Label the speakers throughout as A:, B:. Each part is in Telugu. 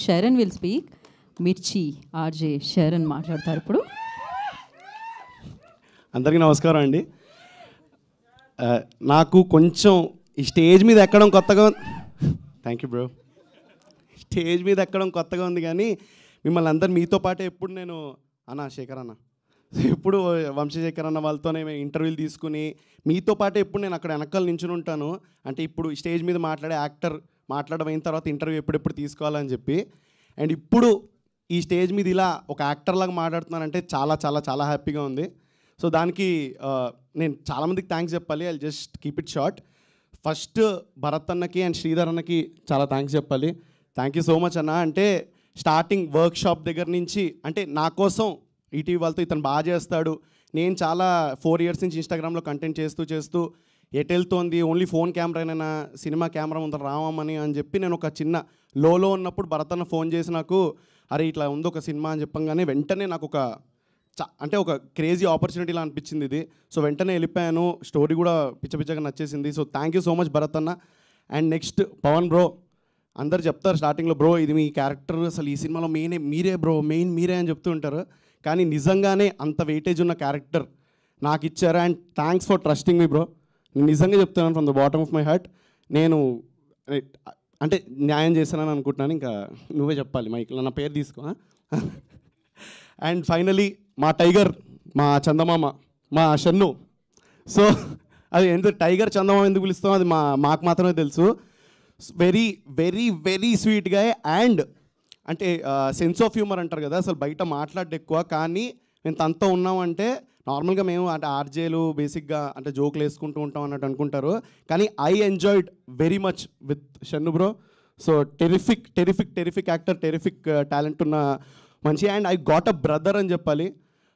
A: Sharan will speak. మిర్చి ఆర్జే షరణ్ మాట్లాడతారు ఇప్పుడు.
B: అందరికీ నమస్కారం అండి. నాకు కొంచెం ఈ స్టేజ్ మీద ఎక్కడం కొత్తగా, థ్యాంక్ యూ బ్రో, స్టేజ్ మీద ఎక్కడం కొత్తగా ఉంది, కానీ మిమ్మల్ని అందరు మీతో పాటే ఎప్పుడు నేను శేఖర్ అన్న ఎప్పుడు వంశశేఖర్ అన్న వాళ్ళతోనే ఇంటర్వ్యూలు తీసుకుని మీతో పాటే ఎప్పుడు నేను అక్కడ వెనకాల నించుని ఉంటాను. అంటే ఇప్పుడు స్టేజ్ మీద మాట్లాడే యాక్టర్ మాట్లాడమైన తర్వాత ఇంటర్వ్యూ ఎప్పుడెప్పుడు తీసుకోవాలని చెప్పి, అండ్ ఇప్పుడు ఈ స్టేజ్ మీద ఇలా ఒక యాక్టర్లాగా మాట్లాడుతున్నానంటే చాలా చాలా చాలా హ్యాపీగా ఉంది. సో దానికి నేను చాలామందికి థ్యాంక్స్ చెప్పాలి. I just keep it short. First Bharat అన్నకి అండ్ శ్రీధర్ అన్నకి చాలా థ్యాంక్స్ చెప్పాలి. థ్యాంక్ యూ సో మచ్ అన్న. అంటే స్టార్టింగ్ వర్క్ షాప్ దగ్గర నుంచి, అంటే నా కోసం ఈటీవీ వాళ్ళతో ఇతను బాగా చేస్తాడు, నేను చాలా 4 years నుంచి ఇన్స్టాగ్రామ్లో కంటెంట్ చేస్తూ ఎటు వెళ్తోంది, ఓన్లీ ఫోన్ కెమెరానైనా సినిమా కెమెరా ముందర రావమని అని చెప్పి నేను ఒక చిన్న లోలో ఉన్నప్పుడు భరత్ అన్న ఫోన్ చేసి నాకు, అరే ఇట్లా ఉంది ఒక సినిమా అని చెప్పంగానే వెంటనే నాకు ఒక అంటే ఒక క్రేజీ ఆపర్చునిటీలా అనిపించింది ఇది. సో వెంటనే వెళ్ళిపోయాను. స్టోరీ కూడా పిచ్చగా నచ్చేసింది. So thank you so much Bharat అన్న. అండ్ నెక్స్ట్ పవన్ బ్రో, అందరు చెప్తారు స్టార్టింగ్లో, బ్రో ఇది మీ క్యారెక్టర్, అసలు ఈ సినిమాలో మీరే బ్రో, మెయిన్ మీరే అని చెప్తూ ఉంటారు. కానీ నిజంగానే అంత వెయిటేజ్ ఉన్న క్యారెక్టర్ నాకు ఇచ్చారు. And thanks for trusting me bro. నేను నిజంగా చెప్తున్నాను from the bottom of my heart. నేను అంటే న్యాయం చేశానని అనుకుంటున్నాను. ఇంకా నువ్వే చెప్పాలి మైక్లో, నా పేరు తీసుకో. అండ్ ఫైనలీ మా టైగర్, మా చందమామ, మా షన్ను. సో అది ఎందుకు టైగర్ చందమామ ఎందుకు పిలుస్తాం అది మాకు మాత్రమే తెలుసు. వెరీ వెరీ వెరీ స్వీట్ గా, అండ్ అంటే సెన్స్ ఆఫ్ హ్యూమర్ అంటారు కదా, అసలు బయట మాట్లాడే ఎక్కువ, కానీ మేము తనతో ఉన్నామంటే నార్మల్గా మేము అంటే ఆర్జేలు బేసిక్గా అంటే జోకులు వేసుకుంటూ ఉంటాం అన్నట్టు అనుకుంటారు, కానీ I enjoyed very much with Shannu bro. So terrific actor, terrific talent ఉన్న మంచి. And I got a brother అని చెప్పాలి.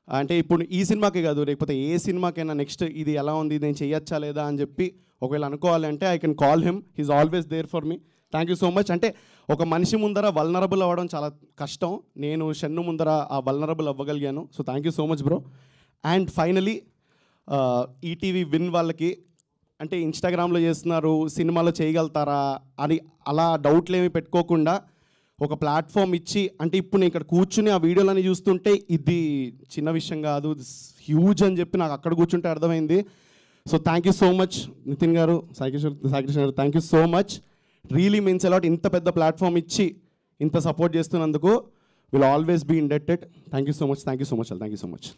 B: అంటే ఇప్పుడు ఈ సినిమాకే కాదు, లేకపోతే ఏ సినిమాకైనా నెక్స్ట్ ఇది ఎలా ఉంది, నేను చేయొచ్చా లేదా అని చెప్పి ఒకవేళ అనుకోవాలంటే I can call him. He's always there for me. Thank you so much. అంటే ఒక మనిషి ముందర వల్నరబుల్ అవ్వడం చాలా కష్టం, నేను షన్ను ముందర ఆ వల్నరబుల్ అవ్వగలిగాను. So thank you so much bro. And finally ETV win వాళ్ళకి, అంటే ఇన్స్టాగ్రామ్లో చేస్తున్నారు, సినిమాలో చేయగలుగుతారా అని అలా డౌట్లు ఏమి పెట్టుకోకుండా ఒక ప్లాట్ఫామ్ ఇచ్చి, అంటే ఇప్పుడు నేను ఇక్కడ కూర్చుని ఆ వీడియోలన్నీ చూస్తుంటే ఇది చిన్న విషయం కాదు, హ్యూజ్ అని చెప్పి నాకు అక్కడ కూర్చుంటే అర్థమైంది. So thank you so much Nitin garu, Saikrishna garu, thank you so much. Really means a lot. ఇంత పెద్ద ప్లాట్ఫామ్ ఇచ్చి ఇంత సపోర్ట్ చేస్తున్నందుకు will always be indebted. Thank you so much. Thank you so much.